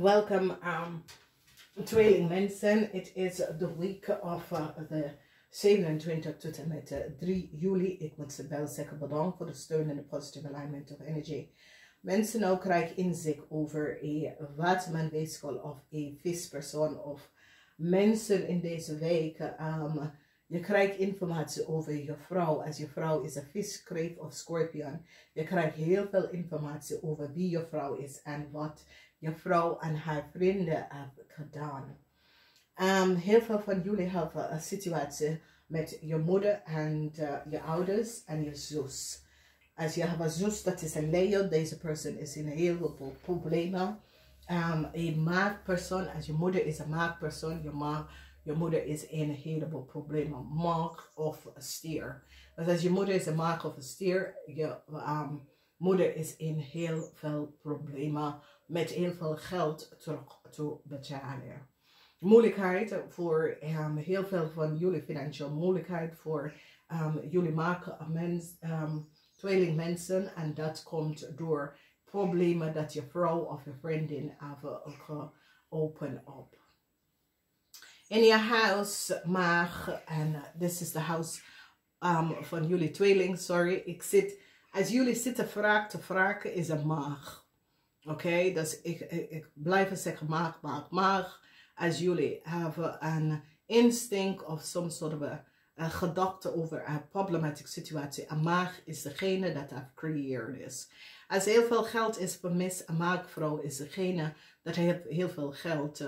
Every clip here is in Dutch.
Welcome, Tweeling mensen. Het is de week of de 27 tot en met 3 juli. Ik moet ze wel zeggen bedankt voor de steun en de positive alignment of energy. Mensen, nou krijg inzicht over wat men weet of een vispersoon of mensen in deze week. Je krijgt informatie over je vrouw. Als je vrouw is een vis, kreef of scorpion. Je krijgt heel veel informatie over wie je vrouw is en wat je vrouw en haar vrienden hebben gedaan. Heel veel van jullie hebben een situatie met je moeder en je ouders en je zus. Als je hebt een zus, dat is een Leo. Deze persoon is in heel veel problemen. Een maagpersoon, als je moeder is een maagpersoon, je moeder is in een heleboel problemen. Maag of stier. Dus als je moeder is een maag of een stier, je moeder is in heel veel problemen met heel veel geld terug te betalen. Moeilijkheid voor heel veel van jullie financiële moeilijkheid voor jullie maken tweeling mensen en dat komt door problemen dat je vrouw of je vriendin hebben geopend op. In je huis mag, en this is the house van jullie tweeling, sorry, als jullie zitten vraag te vragen is een maag. Oké, dus ik blijf zeggen maag. Als jullie hebben een instinct of some sort of een gedachte over een problematische situatie, een maag is degene dat heeft gecreëerd is. Als heel veel geld is vermist, een maagvrouw is degene dat heeft heel veel geld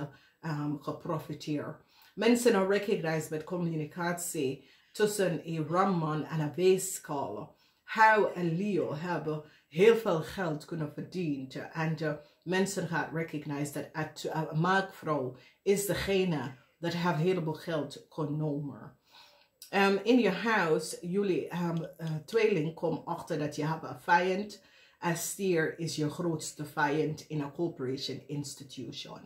geprofiteerd. Mensen recognize met communicatie tussen een ramman en een weeskaal. How en Leo hebben heel veel geld kunnen verdienen. En de mensen gaan recognize dat een maagvrouw is degene dat heeft heel veel geld genomen. In je huis, jullie tweeling komen achter dat je hebt een vijand. Een stier is je grootste vijand in een corporation institution.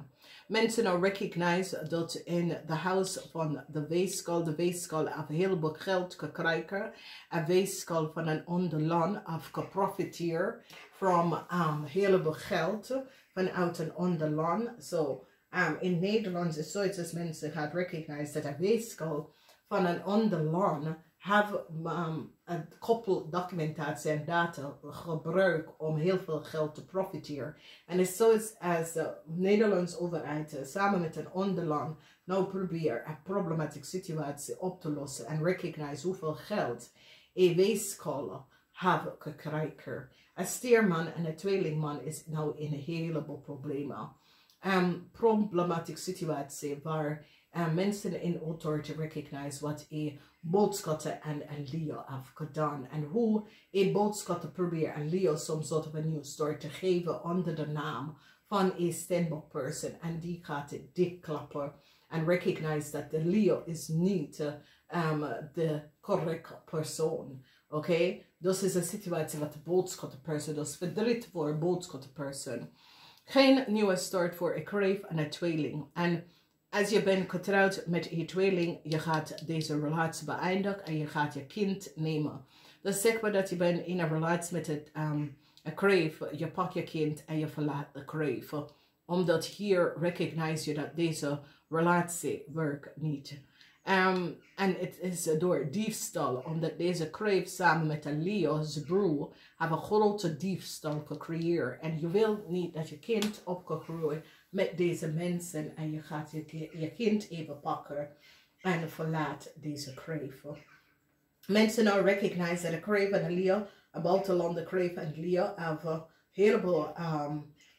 Mensen recognize dat in de huis van de weeskaal heeft een heleboel geld gekregen. Een weeskaal van een onderland heeft geprofiteerd van heleboel geld vanuit een onderland. So, in Nederland is zoiets als mensen gaan recognize dat een weeskaal van een onderland hebben een koppel documentatie en data gebruikt om heel veel geld te profiteren. En het is zoals als de Nederlandse overheid samen met een onderland nou probeert een problematische situatie op te lossen en recognize hoeveel geld een weeskaal hebben gekregen. Een stierman en een tweelingman is nou in een heleboel problemen. Problematische situatie waar mensen in authority recognize wat een boodschappen en een Leo heeft gedaan. En hoe een boodschappen probeert een Leo soms soort van een nieuwe story te geven onder de naam van een standbook person. En die gaat het dichtklappen en recognize dat de Leo is niet de correcte persoon. Oké? Dus is een situatie wat de boodschappen person, dus verdriet voor een boodschappen person. Geen nieuwe start voor een kreef en een tweeling. En als je bent getrouwd met je tweeling, je gaat deze relatie beëindigen en je gaat je kind nemen. Dus zeg maar dat je bent in een relatie met een kreef, je pakt je kind en je verlaat de kreef. Omdat hier recognize je dat deze relatie werkt niet. En het is door diefstal, omdat deze kreef samen met een Leo, zijn broer, hebben een grote diefstal gecreëerd. En je wil niet dat je kind op kan groeien met deze mensen en je gaat je kind even pakken en verlaat deze kreef. Mensen nou recognize dat een kreef en een Leo, een buitenlander kreef en Leo, hebben een heleboel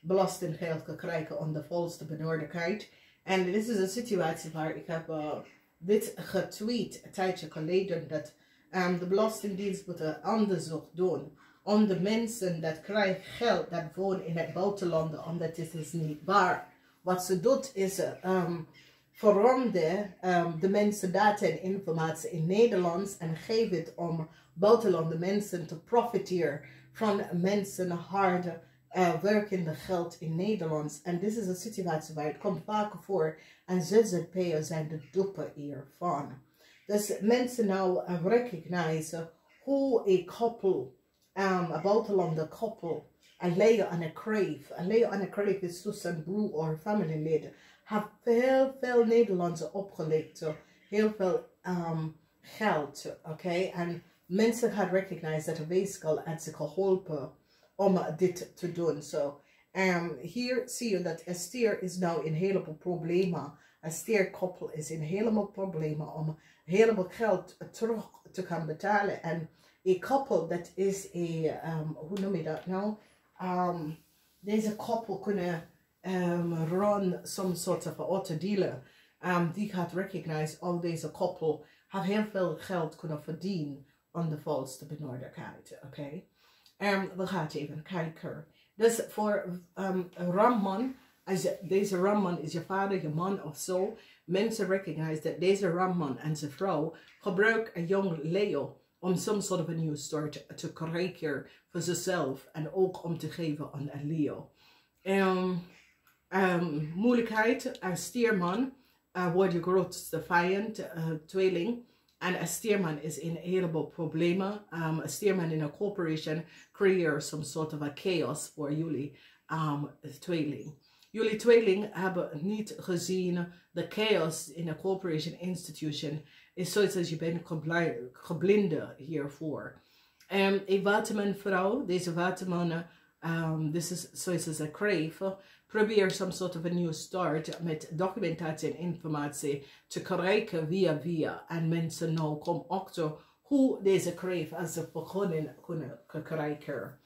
belastinggeld gekregen om de volste benodigdheid. En dit is een situatie waar ik heb dit getweet een tijdje geleden dat de Belastingdienst moet een onderzoek doen om de mensen dat krijgen geld dat wonen in het buitenland, omdat dit is niet waar. Wat ze doet is veranderen de mensen data en informatie in Nederlands en geeft het om buitenlandse mensen te profiteren van mensen harde werkende geld in Nederlands. En dit is een situatie waar het komt vaker voor en ZZP'ers zijn de dupe hiervan. Dus mensen nou recognize hoe een koppel, een buitenlandse koppel, a Leo and a Crave. A Leo en een Crave is tussen broer of familieleden. Have veel Nederlandse opgelegd. Heel veel geld. Okay? En mensen gaan recognize dat de weeskal had zich geholpen om dit te doen. So, hier zie je dat Esther is nou in een heleboel problemen. Esther koppel is in helemaal problemen om een heleboel geld terug te gaan betalen. En een koppel, dat is hoe noem je dat nou? Deze koppel kunnen run some sort of auto dealer. Die gaat recognize al deze koppel have heel veel geld kunnen verdienen aan de valste benodigheid. Oké? We gaan even kijken. Dus voor een ramman, als deze ramman is je vader, je man of zo, mensen recognize dat deze ramman en zijn vrouw gebruiken een jong Leo om some sort of a new start te krijgen voor zichzelf en ook om te geven aan een Leo. Moeilijkheid, een stierman wordt je grootste vijand, tweeling. En een stierman is in een heleboel problemen. Een stierman in een corporation creëert some sort of a chaos voor jullie tweeling. Jullie tweeling hebben niet gezien de chaos in een corporation institution. Is zoiets als je bent geblinde hiervoor. Een watermanvrouw, deze waterman, this is zoiets als een Crave, probeer some sort of a new start met documentatie en informatie te krijgen via. En mensen nou komen achter hoe deze Crave als ze begonnen kunnen krijgen.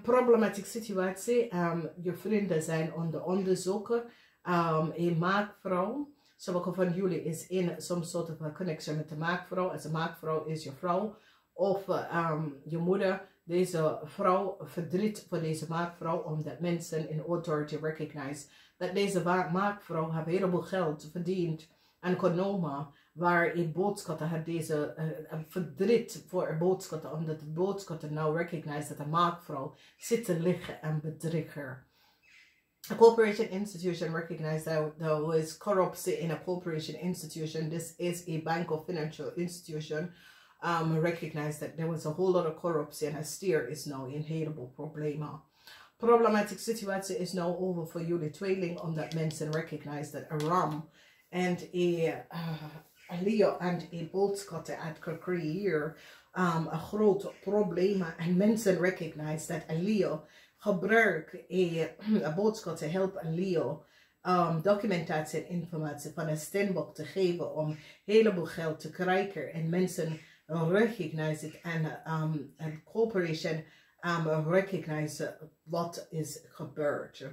Problematische situatie, je vrienden zijn onder onderzoeken. Een maakvrouw. Sommige van jullie is in some sort of a connection met de maakvrouw. Als de maakvrouw is je vrouw of je moeder. Deze vrouw verdriet voor deze maakvrouw omdat mensen in authority recognize dat deze maakvrouw heeft heel veel geld verdiend en genomen waar een boodschatter had deze verdriet voor een boodschatter omdat de boodschatter nou recognize dat de maakvrouw zit te liggen en bedriegen. A corporation institution recognized that there was corruption in a corporation institution. This is a bank or financial institution. Recognized that there was a whole lot of corruption. Esther is now in heleboel problemen. Problematic situatie is now over for jullie tweeling, omdat mensen recognize that a ram and a Leo and a boodschatter had gecreëerd een groot probleem. En mensen recognize that a Leo gebruik een boodschatter help a Leo documentatie en informatie van een stembok te geven om heleboel geld te krijgen. En mensen recognize it and corporation recognize wat is gebeurd.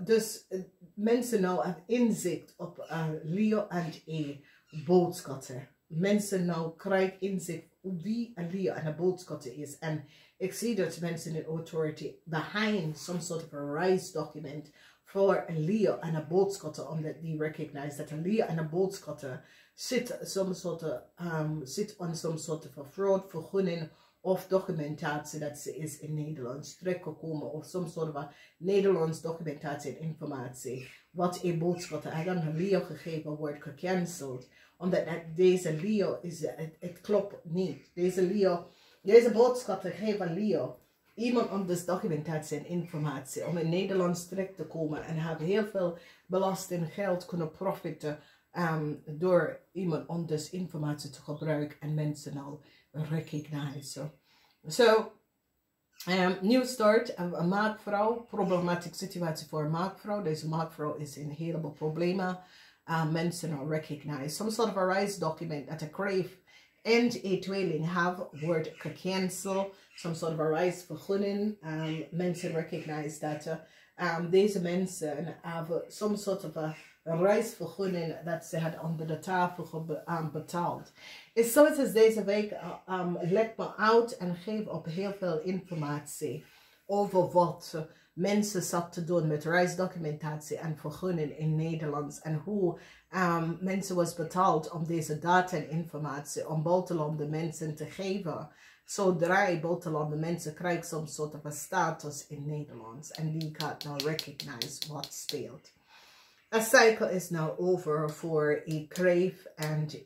Dus mensen nou hebben inzicht op Leo en een boodschatter. Mensen nou krijgen inzicht op wie een Leo en een boodschatter is. En ik zie dat mensen in authority behind some sort of a rise document voor een Leo en een boodschatter, omdat die recognize dat een Leo en een boodschatter zit on some sort of a fraud vergunning of documentatie dat ze is in Nederlands terechtgekomen of some sort of a Nederlands documentatie en informatie wat een boodschatter aan een Leo gegeven wordt gecanceld omdat deze Leo is het klopt niet. Deze boodschatter geeft aan Leo iemand anders documentatie en informatie om in Nederlands terecht te komen en hebben heel veel belastinggeld kunnen profiten door iemand anders informatie te gebruiken en mensen al recognize. So, new start, een maakvrouw, problematische situatie voor een maakvrouw. Deze maakvrouw is in een heleboel problemen. Mensen al recognize. Some sort of a rise document that a Crave and a tweeling have wordt gecanceld. Some sort of a rise vergunning. Mensen recognize dat deze mensen hebben some sort of a reisvergunning dat ze had onder de tafel betaald. Is zoiets als deze week let me uit en geef op heel veel informatie over wat mensen zat te doen met reisdocumentatie en vergunning in Nederland en hoe mensen was betaald om deze data en informatie om buitenlandse mensen te geven. Zodra buitenlandse mensen krijgen some sort of a status in Nederland en die gaat nou recognize wat speelt. A cycle is now over for a Crave and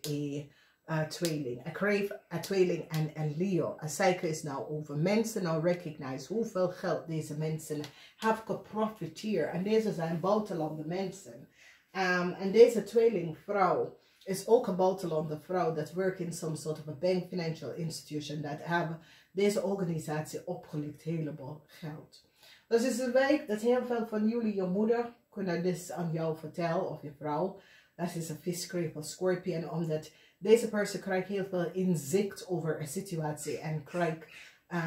tweeling. Ik kreeg een tweeling en een Leo. Een cycle is nou over. Mensen nou recognize hoeveel geld deze mensen hebben geprofiteerd. En deze zijn buitenlandse mensen. En deze tweelingvrouw is ook een buitenlandse vrouw dat werkt in some sort of a bank financial institution. Dat hebben deze organisatie opgelicht heleboel geld. Dus het is een week dat heel veel van jullie, je moeder, kunnen dit aan jou vertellen of je vrouw. Dat is een viskreep of scorpion, omdat deze persoon krijgt heel veel inzicht over een situatie en krijgt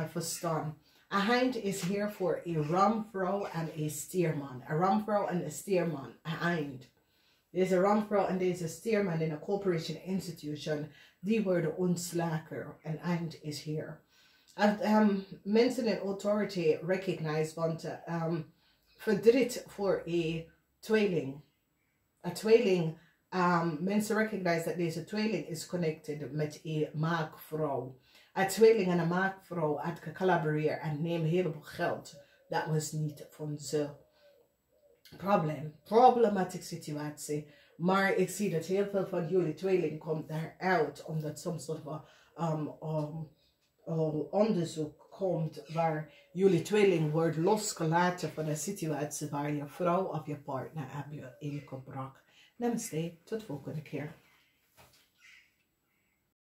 verstand. Een hand is hier voor een ramvrouw en een steerman. Een ramvrouw en een steerman, een hand. Deze ramvrouw en deze steerman in een corporation institution, die worden ontslagen. Een hand is hier. Mensen in authority recognize, want verdriet voor een tweeling. Een tweeling, mensen recognize dat deze tweeling is connected met een maakvrouw. Een tweeling en een maakvrouw had gecollaboreerd en neemt heel veel geld. Dat was niet van ze. Problematische situatie. Maar ik zie dat heel veel van jullie tweeling komt daaruit, omdat soms soort van onderzoek komt waar jullie tweeling wordt losgelaten van een situatie waar je vrouw of je partner heb je ingebracht. Namaste, tot de volgende keer.